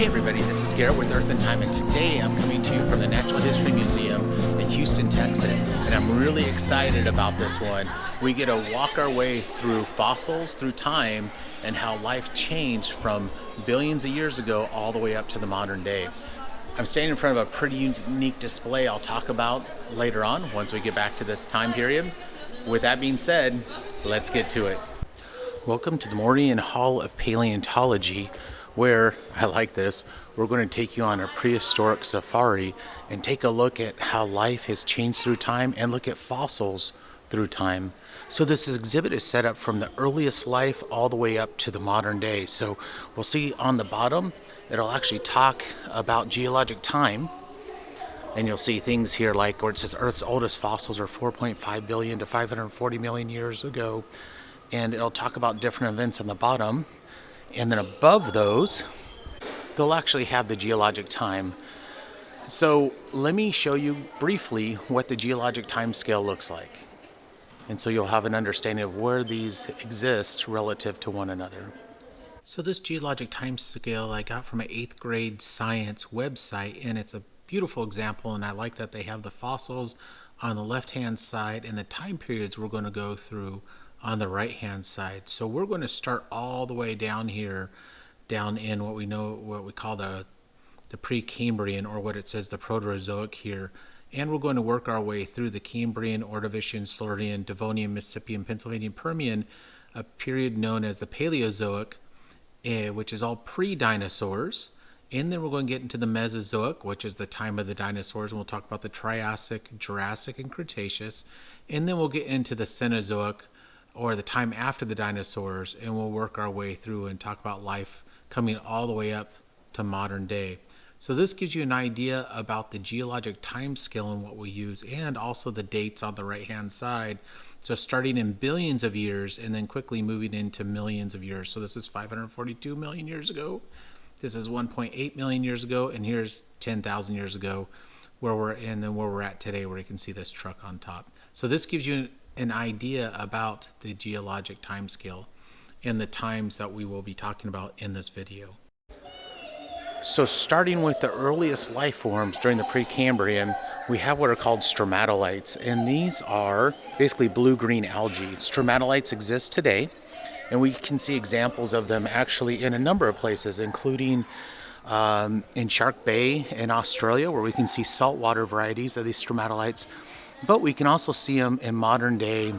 Hey everybody, this is Garrett with Earth and Time, and today I'm coming to you from the Natural History Museum in Houston, Texas, and I'm really excited about this one. We get to walk our way through fossils, through time, and how life changed from billions of years ago all the way up to the modern day. I'm standing in front of a pretty unique display I'll talk about later on once we get back to this time period. With that being said, let's get to it. Welcome to the Permian Hall of Paleontology, where, I like this, we're going to take you on a prehistoric safari and take a look at how life has changed through time and look at fossils through time. So this exhibit is set up from the earliest life all the way up to the modern day. So we'll see on the bottom, it'll actually talk about geologic time. And you'll see things here like where it says Earth's oldest fossils are 4.5 billion to 540 million years ago. And it'll talk about different events on the bottom. And then above those, they'll actually have the geologic time. So let me show you briefly what the geologic time scale looks like. And so you'll have an understanding of where these exist relative to one another. So this geologic time scale I got from an 8th grade science website, and it's a beautiful example, and I like that they have the fossils on the left-hand side and the time periods we're going to go through on the right-hand side. So we're going to start all the way down here, down in what we call the Pre-Cambrian, or what it says the Proterozoic here, and we're going to work our way through the Cambrian, Ordovician, Silurian, Devonian, Mississippian, Pennsylvanian, Permian, a period known as the Paleozoic, which is all pre-dinosaurs. And then we're going to get into the Mesozoic, which is the time of the dinosaurs, and we'll talk about the Triassic, Jurassic, and Cretaceous. And then we'll get into the Cenozoic, or the time after the dinosaurs, and we'll work our way through and talk about life coming all the way up to modern day. So this gives you an idea about the geologic time scale and what we use, and also the dates on the right hand side. So starting in billions of years and then quickly moving into millions of years. So this is 542 million years ago. This is 1.8 million years ago, and here's 10,000 years ago where we're at today, where you can see this truck on top. So this gives you an idea about the geologic time scale and the times that we will be talking about in this video. So starting with the earliest life forms during the Precambrian, we have what are called stromatolites, and these are basically blue-green algae. Stromatolites exist today, and we can see examples of them actually in a number of places, including in Shark Bay in Australia, where we can see saltwater varieties of these stromatolites. But we can also see them in modern day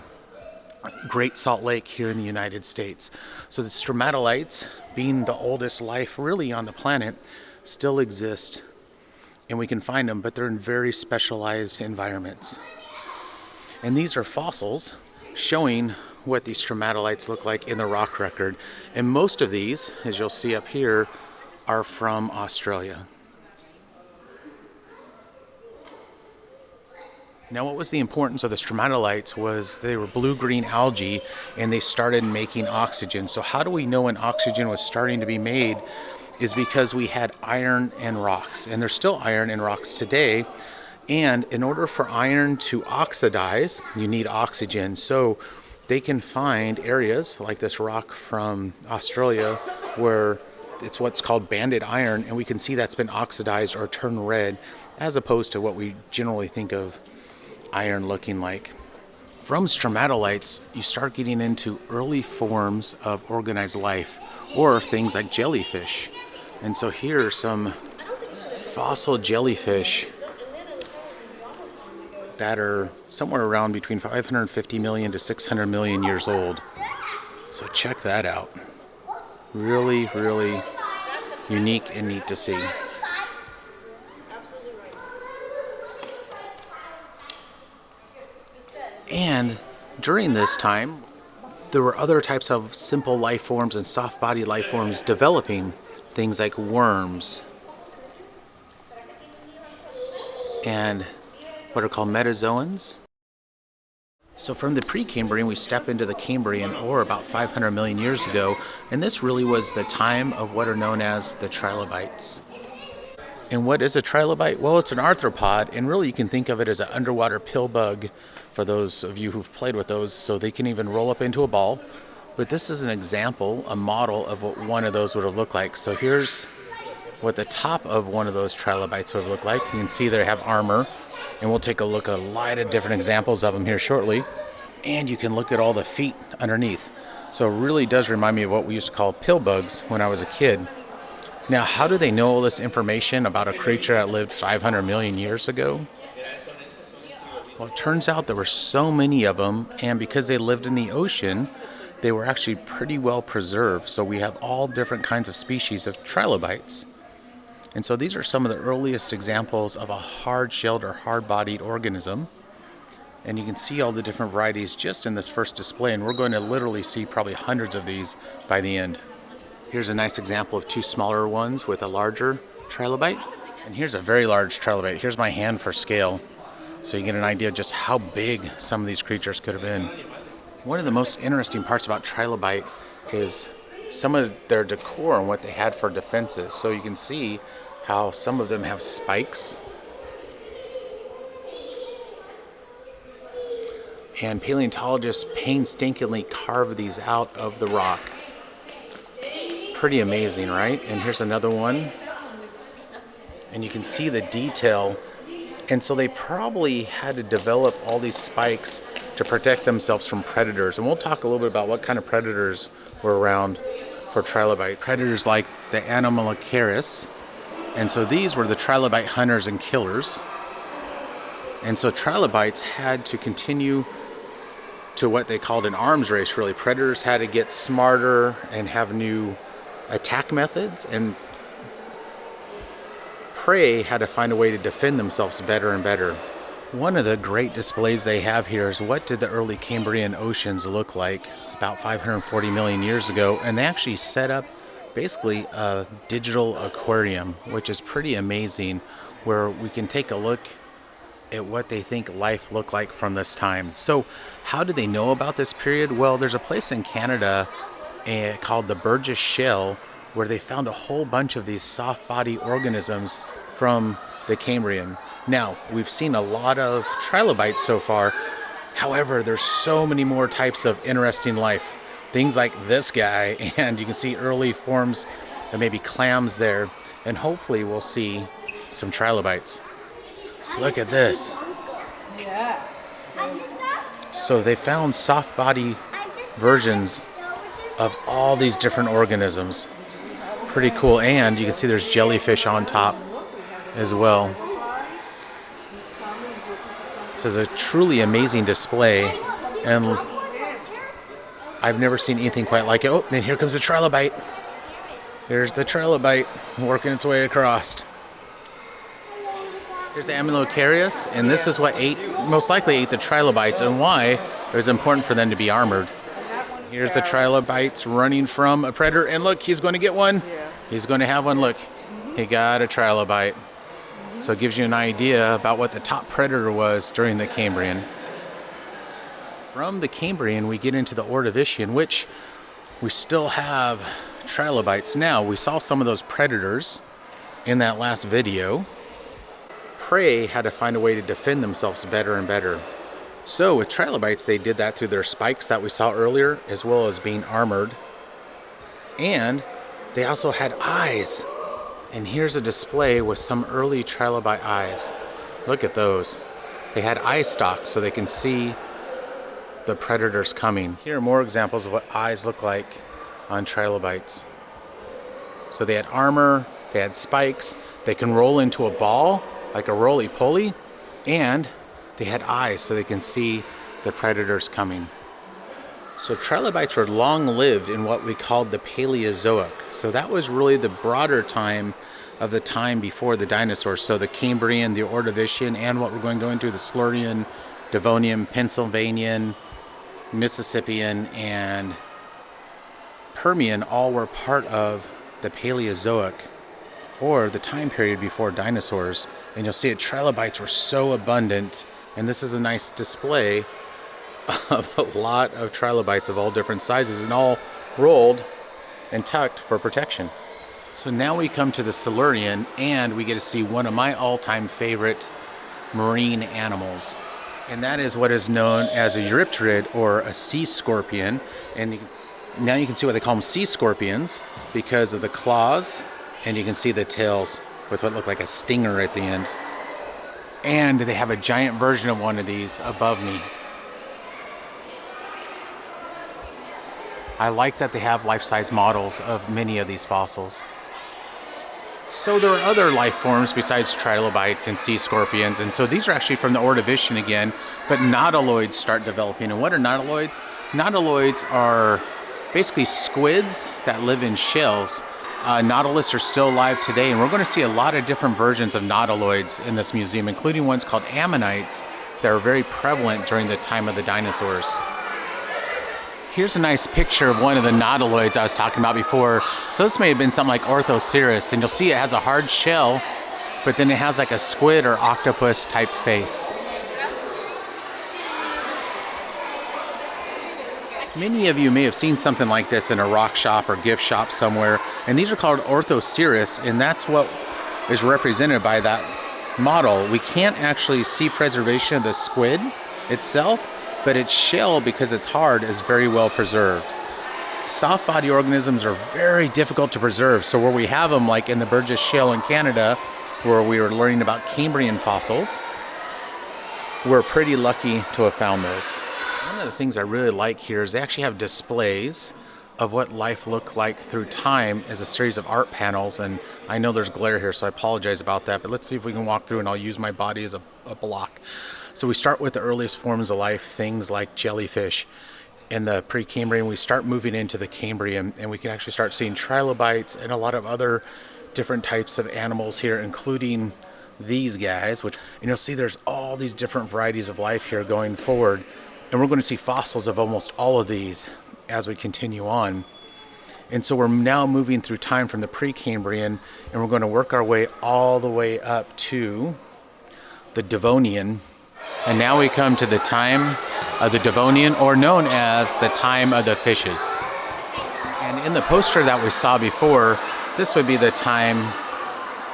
Great Salt Lake here in the United States. So the stromatolites, being the oldest life really on the planet, still exist, and we can find them, but they're in very specialized environments. And these are fossils showing what these stromatolites look like in the rock record. And most of these, as you'll see up here, are from Australia. Now, what was the importance of the stromatolites was they were blue-green algae, and they started making oxygen. So how do we know when oxygen was starting to be made? Is because we had iron and rocks, and there's still iron in rocks today. And in order for iron to oxidize, you need oxygen. So they can find areas like this rock from Australia where it's what's called banded iron, and we can see that's been oxidized or turned red, as opposed to what we generally think of iron looking like. From stromatolites, you start getting into early forms of organized life, or things like jellyfish. And so here are some fossil jellyfish that are somewhere around between 550 million to 600 million years old. So check that out. Really, really unique and neat to see. And during this time, there were other types of simple life forms and soft-bodied life forms developing, things like worms and what are called metazoans. So from the Precambrian, we step into the Cambrian, or about 500 million years ago, and this really was the time of what are known as the trilobites. And what is a trilobite? Well, it's an arthropod, and really you can think of it as an underwater pill bug for those of you who've played with those, so they can even roll up into a ball. But this is an example, a model of what one of those would have looked like. So here's what the top of one of those trilobites would look like. You can see they have armor, and we'll take a look at a lot of different examples of them here shortly. And you can look at all the feet underneath. So it really does remind me of what we used to call pill bugs when I was a kid. Now, how do they know all this information about a creature that lived 500 million years ago? Well, it turns out there were so many of them, and because they lived in the ocean, they were actually pretty well preserved. So we have all different kinds of species of trilobites. And so these are some of the earliest examples of a hard-shelled or hard-bodied organism. And you can see all the different varieties just in this first display, and we're going to literally see probably hundreds of these by the end. Here's a nice example of two smaller ones with a larger trilobite. And here's a very large trilobite. Here's my hand for scale. So you get an idea of just how big some of these creatures could have been. One of the most interesting parts about trilobite is some of their decor and what they had for defenses. So you can see how some of them have spikes. And paleontologists painstakingly carve these out of the rock. Pretty amazing, right? And here's another one. And you can see the detail. And so they probably had to develop all these spikes to protect themselves from predators. And we'll talk a little bit about what kind of predators were around for trilobites. Predators like the Anomalocaris. And so these were the trilobite hunters and killers. And so trilobites had to continue to what they called an arms race, really. Predators had to get smarter and have new attack methods, and prey had to find a way to defend themselves better and better. One of the great displays they have here is what did the early Cambrian oceans look like about 540 million years ago, and they actually set up basically a digital aquarium, which is pretty amazing, where we can take a look at what they think life looked like from this time. So how do they know about this period? Well, there's a place in Canada called the Burgess Shell where they found a whole bunch of these soft body organisms from the Cambrian. Now, we've seen a lot of trilobites so far. However, there's so many more types of interesting life. Things like this guy, and you can see early forms of maybe clams there, and hopefully we'll see some trilobites. Look at this. So they found soft body versions of all these different organisms. Pretty cool. And you can see there's jellyfish on top as well. This is a truly amazing display, and I've never seen anything quite like it. Oh, and here comes the trilobite. There's the trilobite working its way across. Here's the Anomalocaris, and this is what most likely ate the trilobites, and why it was important for them to be armored. Here's the trilobites running from a predator, and look, he's going to get one. He's going to have one. Look, he got a trilobite. So it gives you an idea about what the top predator was during the Cambrian. From the Cambrian, we get into the Ordovician, which we still have trilobites. Now, we saw some of those predators in that last video. Prey had to find a way to defend themselves better and better. So with trilobites, they did that through their spikes that we saw earlier, as well as being armored. And they also had eyes. And here's a display with some early trilobite eyes. Look at those. They had eye stalks so they can see the predators coming. Here are more examples of what eyes look like on trilobites. So they had armor, they had spikes, they can roll into a ball like a roly-poly, and they had eyes so they can see the predators coming. So trilobites were long-lived in what we called the Paleozoic. So that was really the broader time of the time before the dinosaurs. So the Cambrian, the Ordovician, and what we're going to go into, the Silurian, Devonian, Pennsylvanian, Mississippian, and Permian, all were part of the Paleozoic, or the time period before dinosaurs. And you'll see that trilobites were so abundant, and this is a nice display of a lot of trilobites of all different sizes, and all rolled and tucked for protection. So now we come to the Silurian, and we get to see one of my all-time favorite marine animals, and that is what is known as a eurypterid, or a sea scorpion. And now you can see why they call them sea scorpions, because of the claws And you can see the tails with what looked like a stinger at the end. And they have a giant version of one of these above me. I like that they have life-size models of many of these fossils. So there are other life forms besides trilobites and sea scorpions, and so these are actually from the Ordovician again, but nautiloids start developing. And what are nautiloids? Nautiloids are basically squids that live in shells. Nautilus are still alive today, and we're going to see a lot of different versions of nautiloids in this museum, including ones called ammonites that are very prevalent during the time of the dinosaurs. Here's a nice picture of one of the nautiloids I was talking about before. So this may have been something like Orthoceras, and you'll see it has a hard shell, but then it has like a squid or octopus type face. Many of you may have seen something like this in a rock shop or gift shop somewhere, and these are called Orthoceras, and that's what is represented by that model. We can't actually see preservation of the squid itself, but its shell, because it's hard, is very well preserved. Soft body organisms are very difficult to preserve, so where we have them, like in the Burgess Shale in Canada, where we were learning about Cambrian fossils, we're pretty lucky to have found those. One of the things I really like here is they actually have displays of what life looked like through time as a series of art panels, and I know there's glare here, so I apologize about that, but let's see if we can walk through, and I'll use my body as a block. So we start with the earliest forms of life, things like jellyfish. In the Pre-Cambrian, we start moving into the Cambrian, and we can actually start seeing trilobites and a lot of other different types of animals here, including these guys, and you'll see there's all these different varieties of life here going forward. And we're going to see fossils of almost all of these as we continue on. And so we're now moving through time from the Precambrian, and we're going to work our way all the way up to the Devonian. And now we come to the time of the Devonian, or known as the time of the fishes. And in the poster that we saw before, this would be the time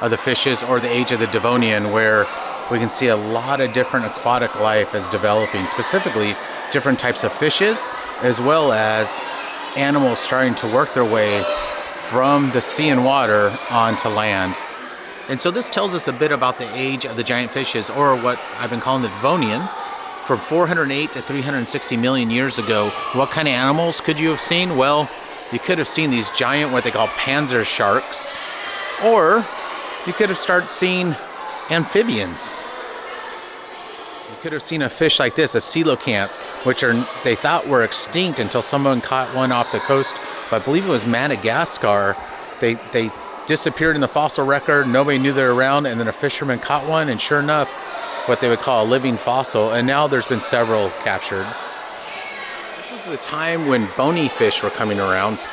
of the fishes, or the age of the Devonian, where we can see a lot of different aquatic life is developing, specifically different types of fishes, as well as animals starting to work their way from the sea and water onto land. And so this tells us a bit about the age of the giant fishes, or what I've been calling the Devonian. From 408 to 360 million years ago, what kind of animals could you have seen? Well, you could have seen these giant, what they call panzer sharks, or you could have started seeing amphibians. You could have seen a fish like this, a coelacanth, which they thought were extinct until someone caught one off the coast, but I believe it was Madagascar. They disappeared in the fossil record, nobody knew they were around, and then a fisherman caught one, and sure enough, what they would call a living fossil, and now there's been several captured. This was the time when bony fish were coming around.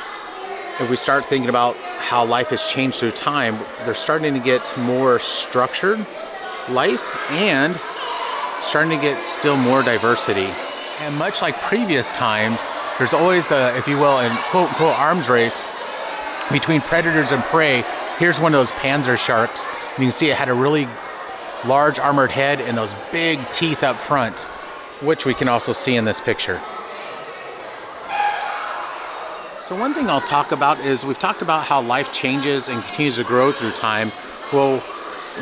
If we start thinking about how life has changed through time, they're starting to get more structured life and starting to get still more diversity. And much like previous times, there's always a, if you will, a quote-unquote arms race between predators and prey. Here's one of those panzer sharks. And you can see it had a really large armored head and those big teeth up front, which we can also see in this picture. So one thing I'll talk about is we've talked about how life changes and continues to grow through time. Well,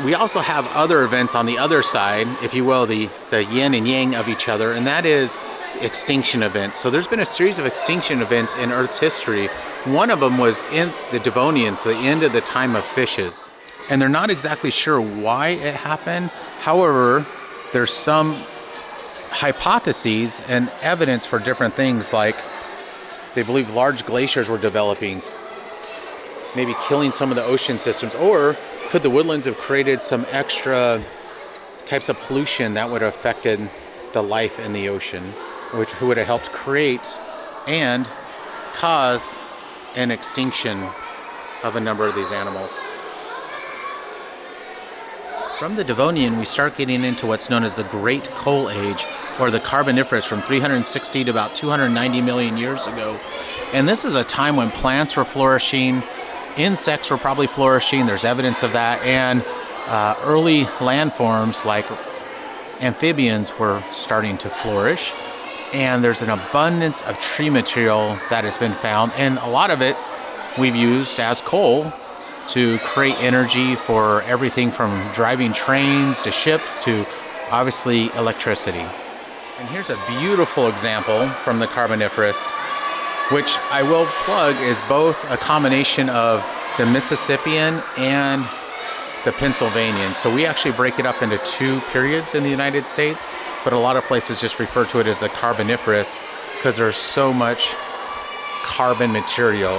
we also have other events on the other side, if you will, the yin and yang of each other, and that is extinction events. So there's been a series of extinction events in Earth's history. One of them was in the Devonian, so the end of the time of fishes. And they're not exactly sure why it happened. However, there's some hypotheses and evidence for different things, like they believe large glaciers were developing, maybe killing some of the ocean systems, or could the woodlands have created some extra types of pollution that would have affected the life in the ocean, which would have helped create and cause an extinction of a number of these animals. From the Devonian, we start getting into what's known as the Great Coal Age, or the Carboniferous, from 360 to about 290 million years ago. And this is a time when plants were flourishing, insects were probably flourishing, there's evidence of that, and early landforms like amphibians were starting to flourish. And there's an abundance of tree material that has been found, and a lot of it we've used as coal to create energy for everything from driving trains to ships to obviously electricity. And here's a beautiful example from the Carboniferous, which I will plug is both a combination of the Mississippian and the Pennsylvanian. So we actually break it up into two periods in the United States, but a lot of places just refer to it as the Carboniferous because there's so much carbon material,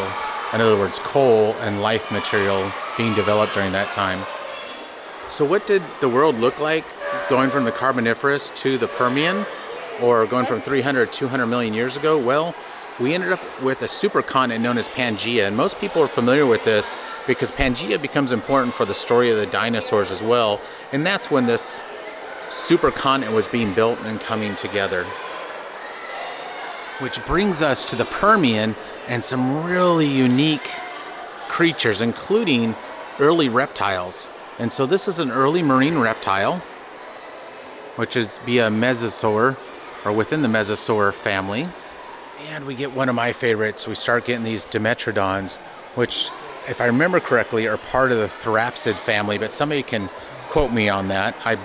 in other words, coal and life material being developed during that time. So what did the world look like going from the Carboniferous to the Permian, or going from 300 to 200 million years ago? Well, we ended up with a supercontinent known as Pangaea, and most people are familiar with this because Pangaea becomes important for the story of the dinosaurs as well, and that's when this supercontinent was being built and coming together. Which brings us to the Permian and some really unique creatures, including early reptiles. And so this is an early marine reptile, which is be a mesozoar, or within the mesozoar family. And we get one of my favorites. We start getting these dimetrodons, which, if I remember correctly, are part of the therapsid family, but somebody can quote me on that. I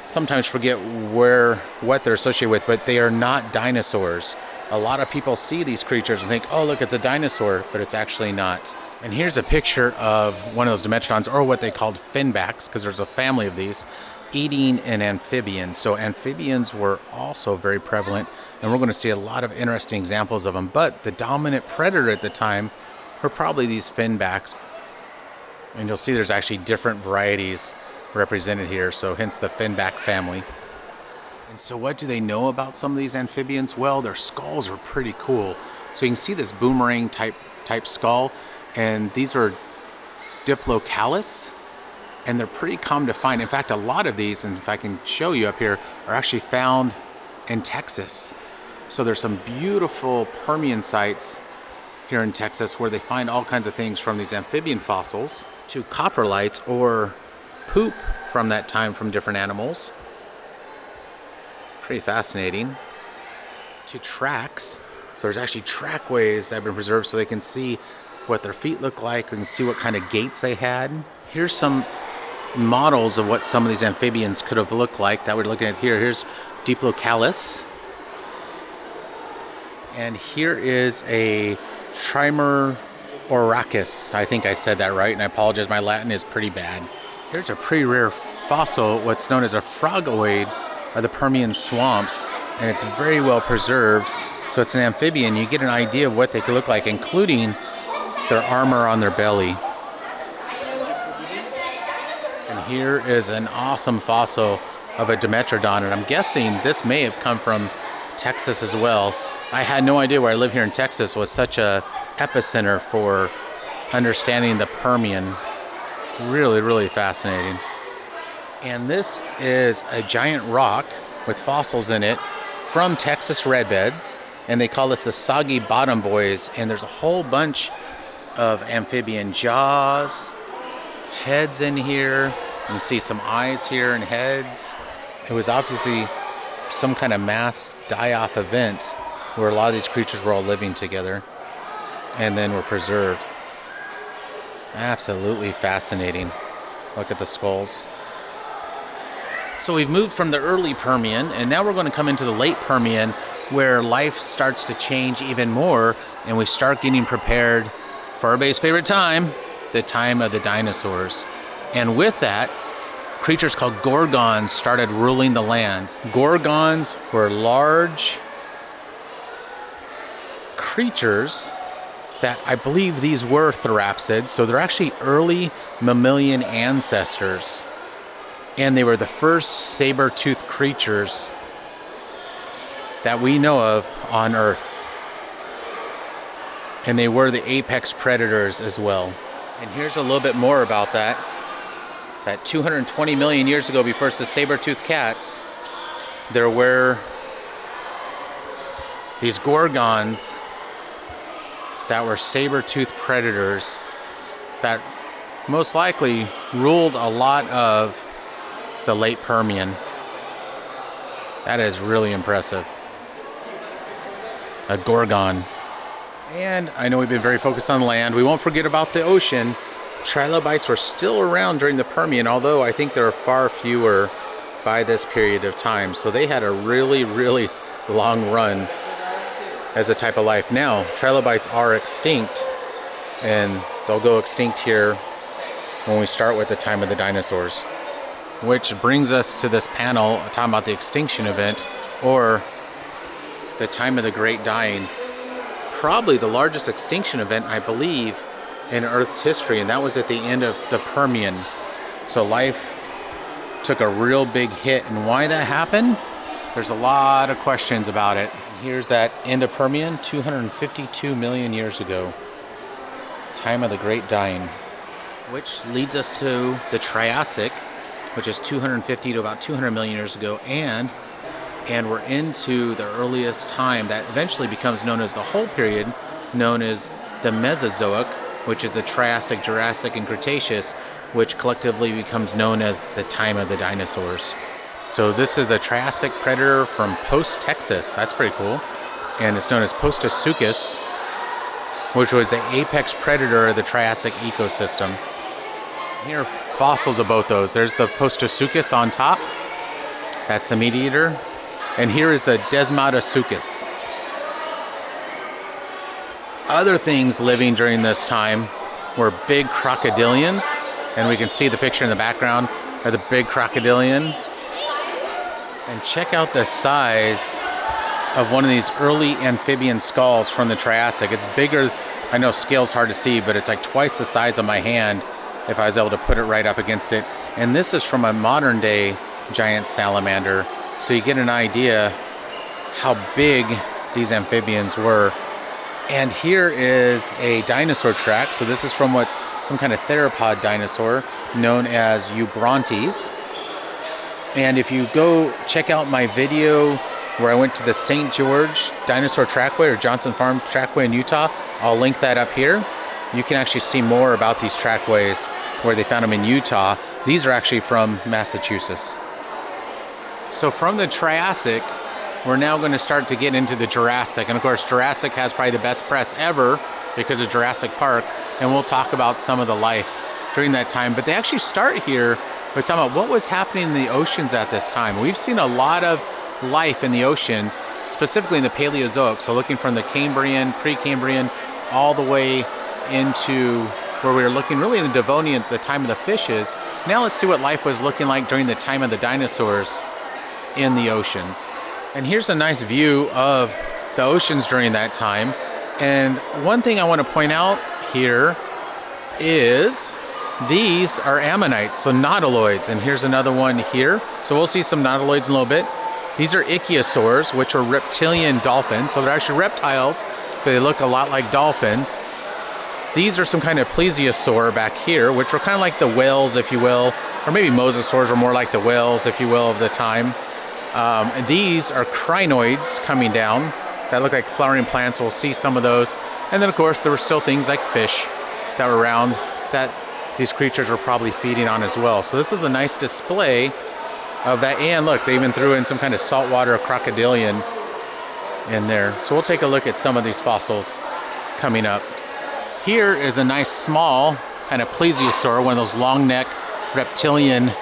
sometimes forget what they're associated with, but they are not dinosaurs. A lot of people see these creatures and think, oh, look, it's a dinosaur, but it's actually not. And here's a picture of one of those dimetrodons, or what they called finbacks, because there's a family of these, eating an amphibian. So amphibians were also very prevalent, and we're going to see a lot of interesting examples of them. But the dominant predator at the time were probably these finbacks. And you'll see there's actually different varieties represented here, so hence the finback family. And so what do they know about some of these amphibians? Well, their skulls are pretty cool. So you can see this boomerang type skull, and these are Diplocalus, and they're pretty common to find. In fact, a lot of these, and if I can show you up here, are actually found in Texas. So there's some beautiful Permian sites here in Texas where they find all kinds of things, from these amphibian fossils to coprolites, or poop from that time from different animals. Pretty fascinating. To tracks. So there's actually trackways that have been preserved so they can see what their feet look like and see what kind of gaits they had. Here's some models of what some of these amphibians could have looked like that we're looking at here. Here's Diplocalus. And here is a Trimerorachus. I think I said that right, and I apologize, my Latin is pretty bad. Here's a pretty rare fossil, what's known as a frogoid of the Permian swamps, and it's very well preserved. So it's an amphibian. You get an idea of what they could look like, including their armor on their belly. And here is an awesome fossil of a dimetrodon, and I'm guessing this may have come from Texas as well. I had no idea where I live here in Texas was such a epicenter for understanding the Permian. Really, really fascinating. And this is a giant rock with fossils in it from Texas redbeds, and they call this the Soggy Bottom Boys. And there's a whole bunch of amphibian jaws, heads in here. You can see some eyes here and heads. It was obviously some kind of mass die-off event where a lot of these creatures were all living together and then were preserved. Absolutely fascinating. Look at the skulls. So we've moved from the early Permian, and now we're going to come into the late Permian, where life starts to change even more, and we start getting prepared for everybody's favorite time, the time of the dinosaurs. And with that, creatures called gorgons started ruling the land. Gorgons were large creatures that I believe these were therapsids, so they're actually early mammalian ancestors. And they were the first saber-toothed creatures that we know of on Earth. And they were the apex predators as well. And here's a little bit more about that. That 220 million years ago, before the saber-toothed cats, there were these gorgons that were saber-toothed predators that most likely ruled a lot of the late Permian. That is really impressive. A gorgon. And I know we've been very focused on land. We won't forget about the ocean. trilobites were still around during the Permian, although I think there are far fewer by this period of time. So they had a really, really long run as a type of life. Now, trilobites are extinct, and they'll go extinct here when we start with the time of the dinosaurs. Which brings us to this panel talking about the extinction event, or the time of the Great Dying. Probably the largest extinction event, I believe, in Earth's history, and that was at the end of the Permian. So life took a real big hit, and why that happened? There's a lot of questions about it. Here's that end of Permian, 252 million years ago. Time of the Great Dying. Which leads us to the Triassic, which is 250 to about 200 million years ago, and we're into the earliest time that eventually becomes known as the whole period, known as the Mesozoic, which is the Triassic, Jurassic, and Cretaceous, which collectively becomes known as the time of the dinosaurs. So this is a Triassic predator from Post, Texas. That's pretty cool. And it's known as Postosuchus, which was the apex predator of the Triassic ecosystem. Here are fossils of both those. There's the Postosuchus on top. That's the meat eater. And here is the Desmatosuchus. Other things living during this time were big crocodilians, and we can see the picture in the background of the big crocodilian. And check out the size of one of these early amphibian skulls from the Triassic. It's bigger. I know scale's hard to see, but it's like twice the size of my hand if I was able to put it right up against it. And this is from a modern day giant salamander. So you get an idea how big these amphibians were. And here is a dinosaur track. So this is from what's some kind of theropod dinosaur known as Eubrontes. And if you go check out my video where I went to the St. George Dinosaur Trackway or Johnson Farm Trackway in Utah, I'll link that up here. You can actually see more about these trackways where they found them in Utah. These are actually from Massachusetts. So from the Triassic, we're now going to start to get into the Jurassic. And of course, Jurassic has probably the best press ever because of Jurassic Park. And we'll talk about some of the life during that time. But they actually start here by talking about what was happening in the oceans at this time. We've seen a lot of life in the oceans, specifically in the Paleozoic. So looking from the Cambrian, Pre-Cambrian, all the way into where we were looking really in the Devonian, the time of the fishes. Now let's see what life was looking like during the time of the dinosaurs in the oceans. And here's a nice view of the oceans during that time. And one thing I want to point out here is these are ammonites, so nautiloids. And here's another one here. So we'll see some nautiloids in a little bit. These are ichthyosaurs, which are reptilian dolphins. So they're actually reptiles, but they look a lot like dolphins. These are some kind of plesiosaur back here, which were kind of like the whales, if you will, or maybe mosasaurs were more like the whales, if you will, of the time. And these are crinoids coming down that look like flowering plants. We'll see some of those. And then, of course, there were still things like fish that were around that these creatures were probably feeding on as well. So this is a nice display of that. And look, they even threw in some kind of saltwater crocodilian in there. So we'll take a look at some of these fossils coming up. Here is a nice small kind of plesiosaur, one of those long neck reptilian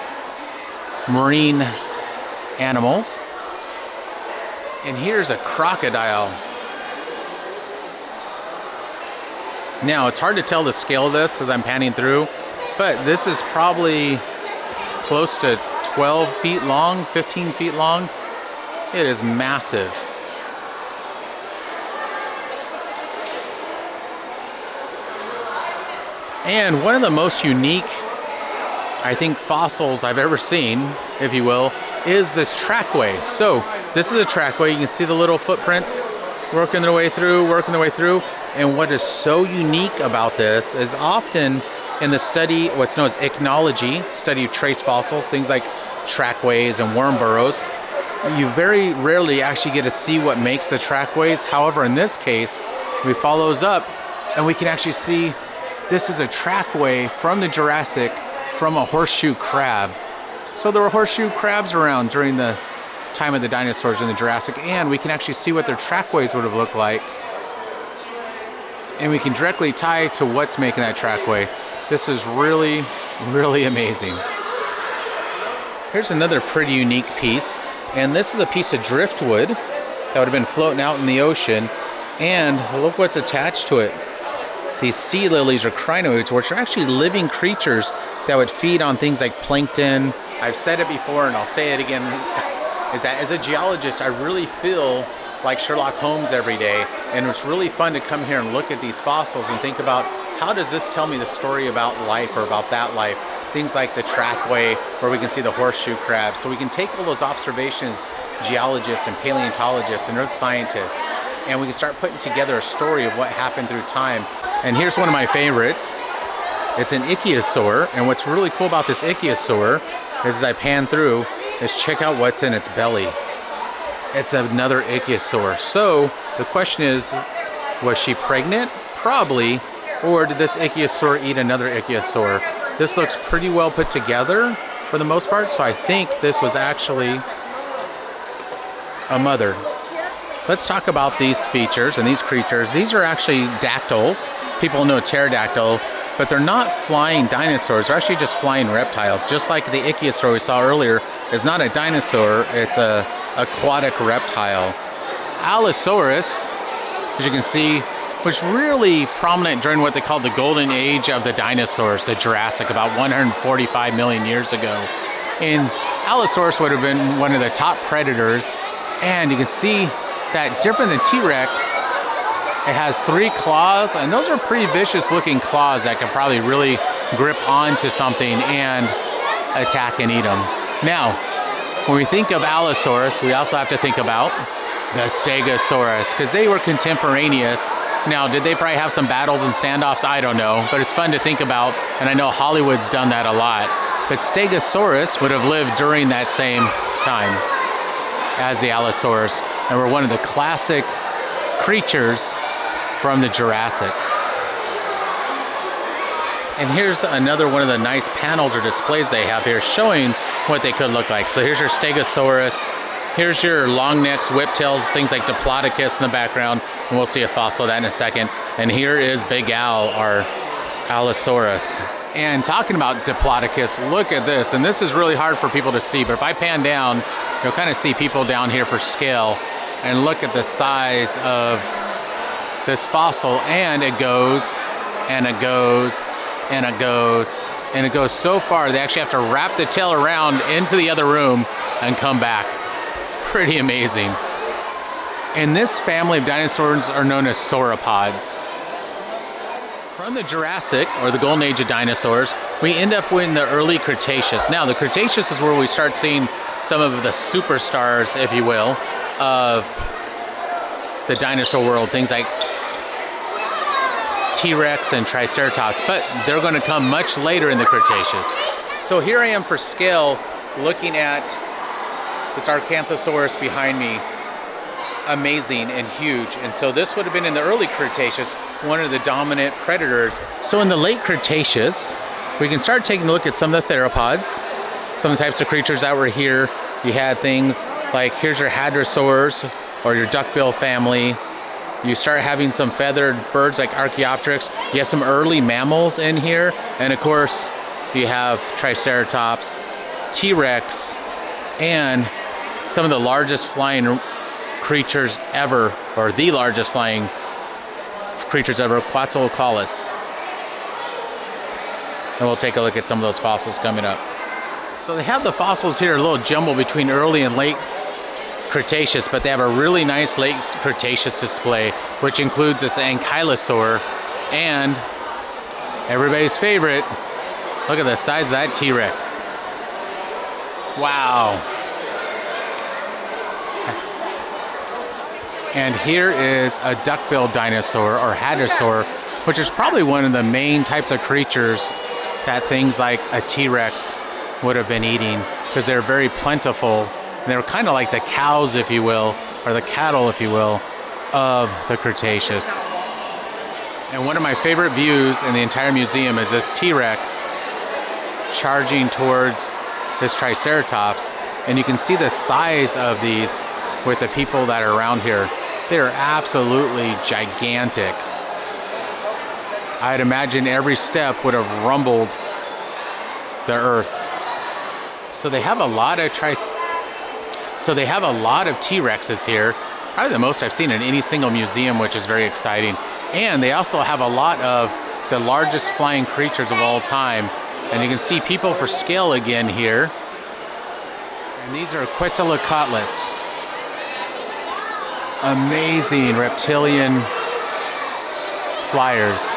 marine animals. And here's a crocodile. Now it's hard to tell the scale of this as I'm panning through, but this is probably close to 12 feet long, 15 feet long. It is massive. And one of the most unique, I think, fossils I've ever seen, if you will, is this trackway. So this is a trackway. You can see the little footprints working their way through. And what is so unique about this is often in the study, what's known as ichnology, study of trace fossils, things like trackways and worm burrows, you very rarely actually get to see what makes the trackways. However, in this case, we follow those up and we can actually see this is a trackway from the Jurassic from a horseshoe crab. So there were horseshoe crabs around during the time of the dinosaurs in the Jurassic, and we can actually see what their trackways would have looked like. And we can directly tie to what's making that trackway. This is really, really amazing. Here's another pretty unique piece, and this is a piece of driftwood that would have been floating out in the ocean, and look what's attached to it. These sea lilies or crinoids, which are actually living creatures that would feed on things like plankton. I've said it before and I'll say it again, is that as a geologist, I really feel like Sherlock Holmes every day, and it's really fun to come here and look at these fossils and think about, how does this tell me the story about life or about that life? Things like the trackway where we can see the horseshoe crab. So we can take all those observations, geologists and paleontologists and earth scientists, and we can start putting together a story of what happened through time. And here's one of my favorites. It's an ichthyosaur, and what's really cool about this ichthyosaur is, as I pan through, is check out what's in its belly. It's another ichthyosaur. So the question is, was she pregnant? Probably. Or did this ichthyosaur eat another ichthyosaur? This looks pretty well put together for the most part, so I think this was actually a mother. Let's talk about these features and these creatures. These are actually dactyls. People know pterodactyl, but they're not flying dinosaurs. They're actually just flying reptiles. Just like the ichthyosaur we saw earlier is not a dinosaur, it's a aquatic reptile. Allosaurus, as you can see, was really prominent during what they called the golden age of the dinosaurs, the Jurassic, about 145 million years ago. And Allosaurus would have been one of the top predators, and you can see that different than T-Rex, it has 3 claws, and those are pretty vicious looking claws that can probably really grip onto something and attack and eat them. Now, when we think of Allosaurus, we also have to think about the Stegosaurus, because they were contemporaneous. Now, did they probably have some battles and standoffs? I don't know, but it's fun to think about, and I know Hollywood's done that a lot. But Stegosaurus would have lived during that same time as the Allosaurus, and were one of the classic creatures from the Jurassic. And here's another one of the nice panels or displays they have here showing what they could look like. So here's your Stegosaurus. Here's your long necks, whiptails, things like Diplodocus in the background, and we'll see a fossil of that in a second. And here is Big Al, our Allosaurus. And talking about Diplodocus, look at this, and this is really hard for people to see, but if I pan down, you'll kind of see people down here for scale, and look at the size of this fossil, and it goes, and it goes, and it goes, and it goes so far, they actually have to wrap the tail around into the other room and come back. Pretty amazing. And this family of dinosaurs are known as sauropods. From the Jurassic, or the golden age of dinosaurs, we end up in the early Cretaceous. Now, the Cretaceous is where we start seeing some of the superstars, if you will, of the dinosaur world. Things like T-Rex and Triceratops, but they're going to come much later in the Cretaceous. So here I am for scale, looking at this Arcanthosaurus behind me. Amazing and huge. And so this would have been in the early Cretaceous, one of the dominant predators. So in the late Cretaceous, we can start taking a look at some of the theropods, some of the types of creatures that were here. You had things like, here's your hadrosaurs, or your duckbill family. You start having some feathered birds like Archaeopteryx. You have some early mammals in here. And of course, you have Triceratops, T-Rex, and some of the largest flying creatures ever, or the largest flying creatures ever, Quetzalcoatlus. And we'll take a look at some of those fossils coming up. So they have the fossils here a little jumbled between early and late Cretaceous, but they have a really nice late Cretaceous display, which includes this ankylosaur and everybody's favorite, look at the size of that T-Rex. Wow. And here is a duckbill dinosaur, or hadrosaur, which is probably one of the main types of creatures that things like a T-Rex would have been eating, because they're very plentiful. And they're kind of like the cows, if you will, or the cattle, if you will, of the Cretaceous. And one of my favorite views in the entire museum is this T-Rex charging towards this Triceratops. And you can see the size of these with the people that are around here. They are absolutely gigantic. I'd imagine every step would have rumbled the earth. So they have a lot of T-Rexes here, probably the most I've seen in any single museum, which is very exciting. And they also have a lot of the largest flying creatures of all time. And you can see people for scale again here. And these are Quetzalcoatlus. Amazing reptilian flyers,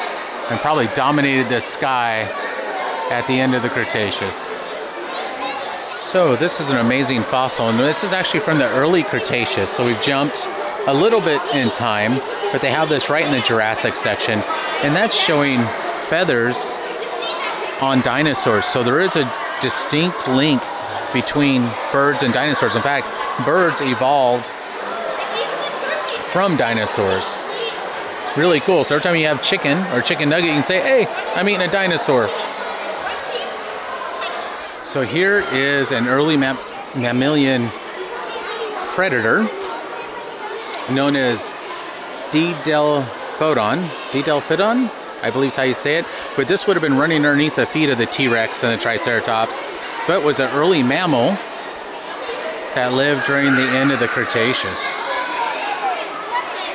and probably dominated the sky at the end of the Cretaceous. So this is an amazing fossil, and this is actually from the early Cretaceous. So we've jumped a little bit in time, but they have this right in the Jurassic section, and that's showing feathers on dinosaurs. So there is a distinct link between birds and dinosaurs. In fact, birds evolved from dinosaurs. Really cool. So every time you have chicken or chicken nugget, you can say, hey, I'm eating a dinosaur. So here is an early mammalian predator known as Didelphodon, I believe is how you say it. But this would have been running underneath the feet of the T-Rex and the Triceratops, but was an early mammal that lived during the end of the Cretaceous.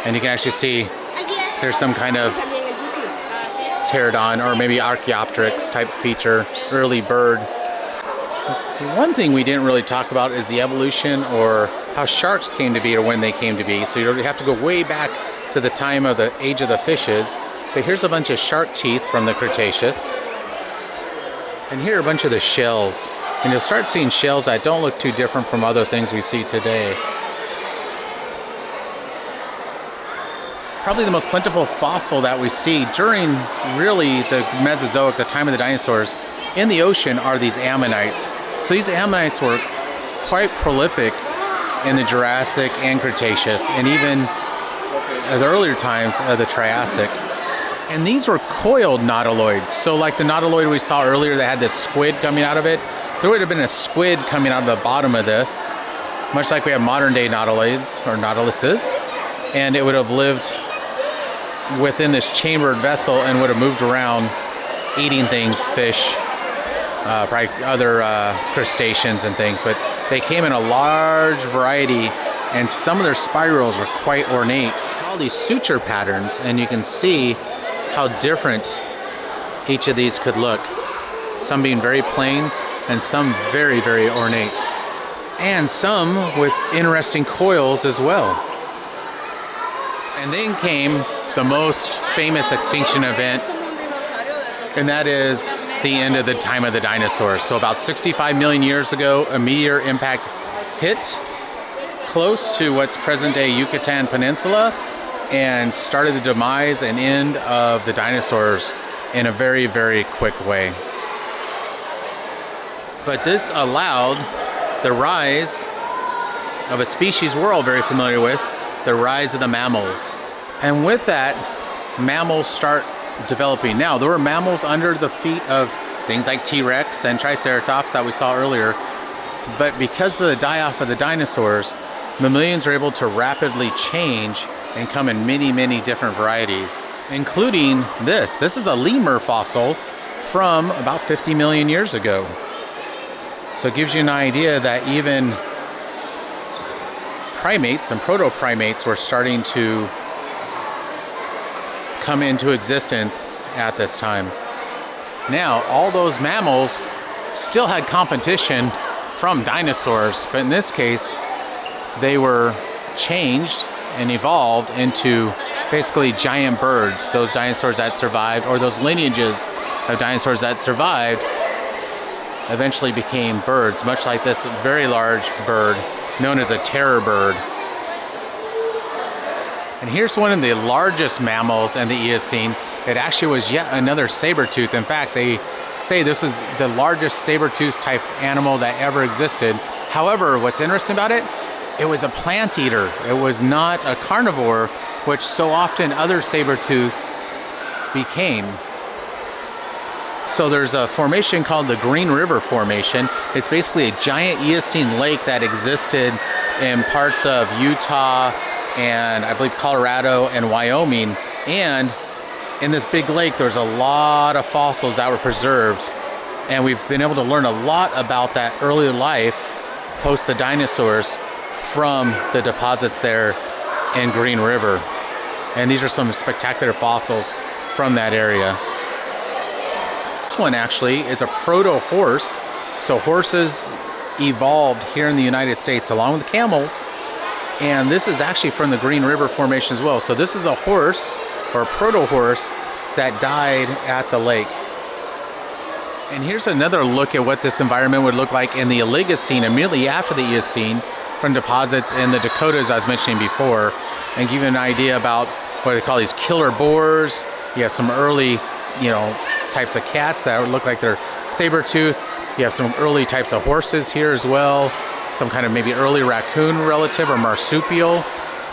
And you can actually see there's some kind of pterodon or maybe Archaeopteryx type feature, early bird. One thing we didn't really talk about is the evolution or how sharks came to be or when they came to be. So you have to go way back to the time of the age of the fishes. But here's a bunch of shark teeth from the Cretaceous. And here are a bunch of the shells. And you'll start seeing shells that don't look too different from other things we see today. Probably the most plentiful fossil that we see during really the Mesozoic, the time of the dinosaurs, in the ocean are these ammonites. So these ammonites were quite prolific in the Jurassic and Cretaceous, and even the earlier times of the Triassic. And these were coiled nautiloids. So like the nautiloid we saw earlier that had this squid coming out of it, there would have been a squid coming out of the bottom of this, much like we have modern day nautiloids or nautiluses, and it would have lived within this chambered vessel and would have moved around eating things, fish, probably other crustaceans and things, but they came in a large variety, and some of their spirals are quite ornate. All these suture patterns, and you can see how different each of these could look. Some being very plain and some very, very ornate. And some with interesting coils as well. And then came the most famous extinction event, and that is the end of the time of the dinosaurs. So about 65 million years ago, a meteor impact hit close to what's present day Yucatan Peninsula and started the demise and end of the dinosaurs in a very, very quick way. But this allowed the rise of a species we're all very familiar with, the rise of the mammals. And with that, mammals start developing. Now, there were mammals under the feet of things like T-Rex and Triceratops that we saw earlier, but because of the die-off of the dinosaurs, mammalians are able to rapidly change and come in many, many different varieties, including this. This is a lemur fossil from about 50 million years ago. So it gives you an idea that even primates and proto-primates were starting to come into existence at this time. Now, all those mammals still had competition from dinosaurs, but in this case, they were changed and evolved into basically giant birds. Those dinosaurs that survived, or those lineages of dinosaurs that survived, eventually became birds, much like this very large bird known as a terror bird. And here's one of the largest mammals in the Eocene. It actually was yet another saber-tooth. In fact, they say this is the largest saber-tooth type animal that ever existed. However, what's interesting about it, it was a plant eater. It was not a carnivore, which so often other saber-tooths became. So there's a formation called the Green River Formation. It's basically a giant Eocene lake that existed in parts of Utah and I believe Colorado and Wyoming, and in this big lake, there's a lot of fossils that were preserved, and we've been able to learn a lot about that early life post the dinosaurs from the deposits there in Green River. And these are some spectacular fossils from that area. This one actually is a proto-horse. So horses evolved here in the United States along with camels, and this is actually from the Green River Formation as well. So this is a horse, or a proto-horse, that died at the lake. And here's another look at what this environment would look like in the Oligocene, immediately after the Eocene, from deposits in the Dakotas I was mentioning before, and give you an idea about what they call these killer boars. You have some early, types of cats that look like they're saber-toothed. You have some early types of horses here as well. Some kind of maybe early raccoon relative or marsupial.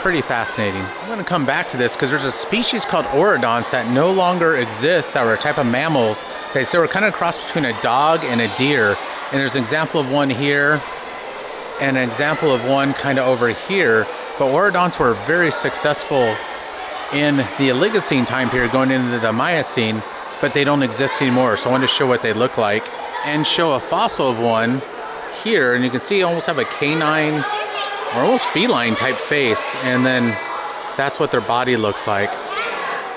Pretty fascinating. I'm going to come back to this because there's a species called orodonts that no longer exists, that were a type of mammals. They were kind of a cross between a dog and a deer. And there's an example of one here and an example of one kind of over here. But orodonts were very successful in the Oligocene time period going into the Miocene, but they don't exist anymore. So I wanted to show what they look like and show a fossil of one here. And you can see almost have a canine or almost feline type face, and then that's what their body looks like.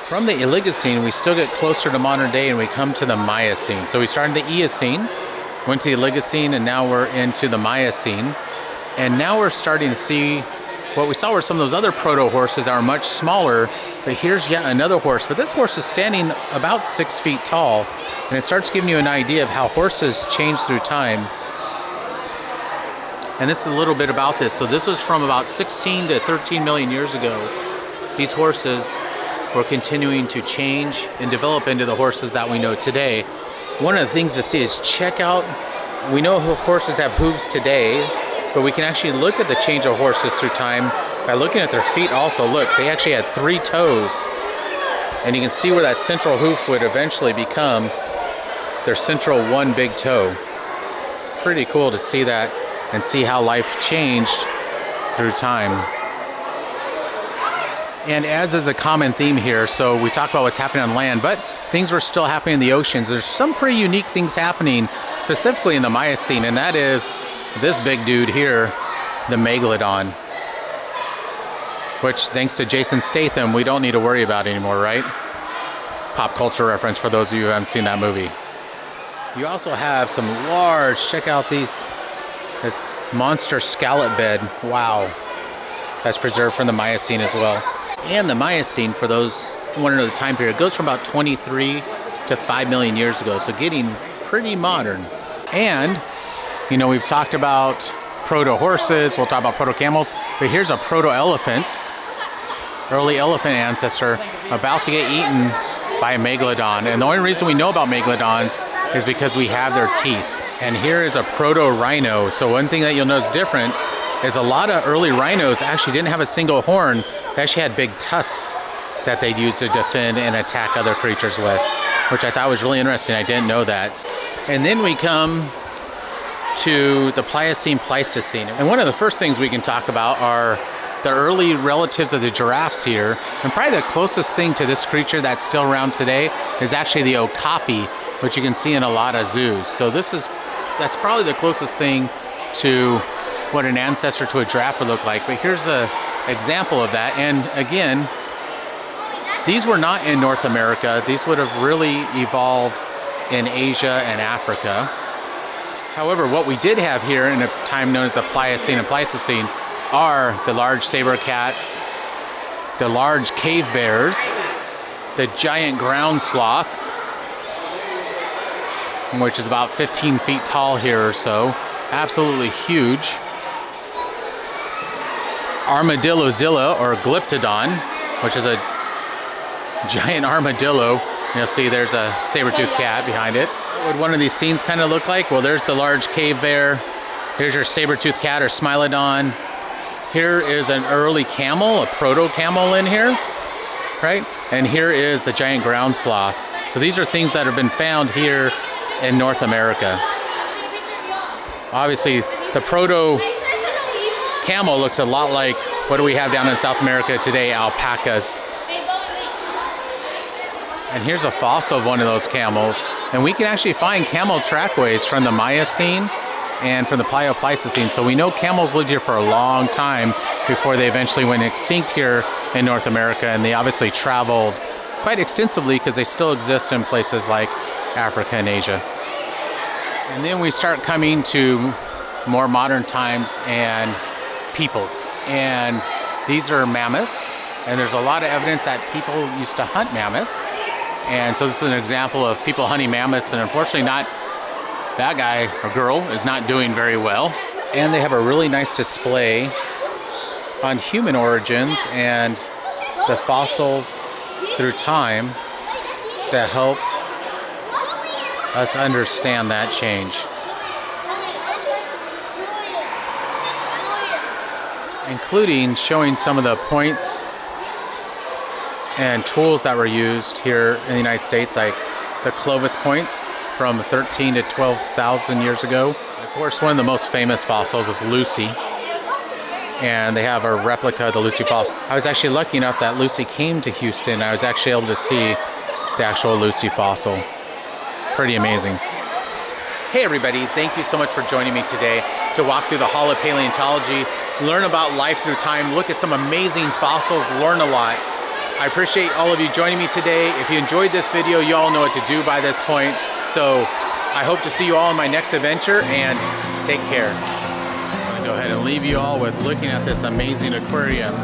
From the Oligocene, we still get closer to modern day and we come to the Miocene. So we started the Eocene, went to the Oligocene, and now we're into the Miocene. And now we're starting to see what we saw were some of those other proto-horses that are much smaller, but here's yet another horse. But this horse is standing about 6 feet tall, and it starts giving you an idea of how horses change through time. And this is a little bit about this. So this was from about 16 to 13 million years ago. These horses were continuing to change and develop into the horses that we know today. One of the things to see is check out, we know horses have hooves today, but we can actually look at the change of horses through time by looking at their feet also. Look, they actually had 3 toes. And you can see where that central hoof would eventually become their central one big toe. Pretty cool to see that and see how life changed through time. And as is a common theme here, so we talk about what's happening on land, but things were still happening in the oceans. There's some pretty unique things happening, specifically in the Miocene, and that is this big dude here, the megalodon, which thanks to Jason Statham, we don't need to worry about anymore, right? Pop culture reference for those of you who haven't seen that movie. You also have some large, check out this monster scallop bed. Wow. That's preserved from the Miocene as well. And the Miocene, for those who want to know the time period, goes from about 23 to 5 million years ago, so getting pretty modern. And we've talked about proto-horses, we'll talk about proto-camels, but here's a proto-elephant, early elephant ancestor, about to get eaten by a megalodon. And the only reason we know about megalodons is because we have their teeth. And here is a proto-rhino. So one thing that you'll notice different is a lot of early rhinos actually didn't have a single horn. They actually had big tusks that they'd use to defend and attack other creatures with, which I thought was really interesting. I didn't know that. And then we come to the Pliocene, Pleistocene. And one of the first things we can talk about are the early relatives of the giraffes here. And probably the closest thing to this creature that's still around today is actually the okapi, which you can see in a lot of zoos. So that's probably the closest thing to what an ancestor to a giraffe would look like. But here's an example of that. And again, these were not in North America. These would have really evolved in Asia and Africa. However, what we did have here in a time known as the Pliocene and Pleistocene are the large saber cats, the large cave bears, the giant ground sloth, which is about 15 feet tall here or so, absolutely huge. Armadillozilla, or Glyptodon, which is a giant armadillo. You'll see there's a saber-toothed cat behind it. What would one of these scenes kind of look like? Well, there's the large cave bear. Here's your saber-toothed cat, or Smilodon. Here is an early camel, a proto-camel in here, right? And here is the giant ground sloth. So these are things that have been found here in North America. Obviously, the proto-camel looks a lot like what do we have down in South America today, alpacas. And here's a fossil of one of those camels. And we can actually find camel trackways from the Miocene and from the Pleistocene. So we know camels lived here for a long time before they eventually went extinct here in North America. And they obviously traveled quite extensively because they still exist in places like Africa and Asia. And then we start coming to more modern times and people. And these are mammoths. And there's a lot of evidence that people used to hunt mammoths. And so this is an example of people hunting mammoths, and unfortunately that guy or girl is not doing very well. And they have a really nice display on human origins and the fossils through time that helped us understand that change. Including showing some of the points and tools that were used here in the United States, like the Clovis points from 13 to 12,000 years ago. Of course, one of the most famous fossils is Lucy, and they have a replica of the Lucy fossil. I was actually lucky enough that Lucy came to Houston. I was actually able to see the actual Lucy fossil. Pretty amazing. Hey everybody, thank you so much for joining me today to walk through the Hall of Paleontology, learn about life through time, look at some amazing fossils, learn a lot. I appreciate all of you joining me today. If you enjoyed this video, you all know what to do by this point. So I hope to see you all in my next adventure, and take care. I'm gonna go ahead and leave you all with looking at this amazing aquarium.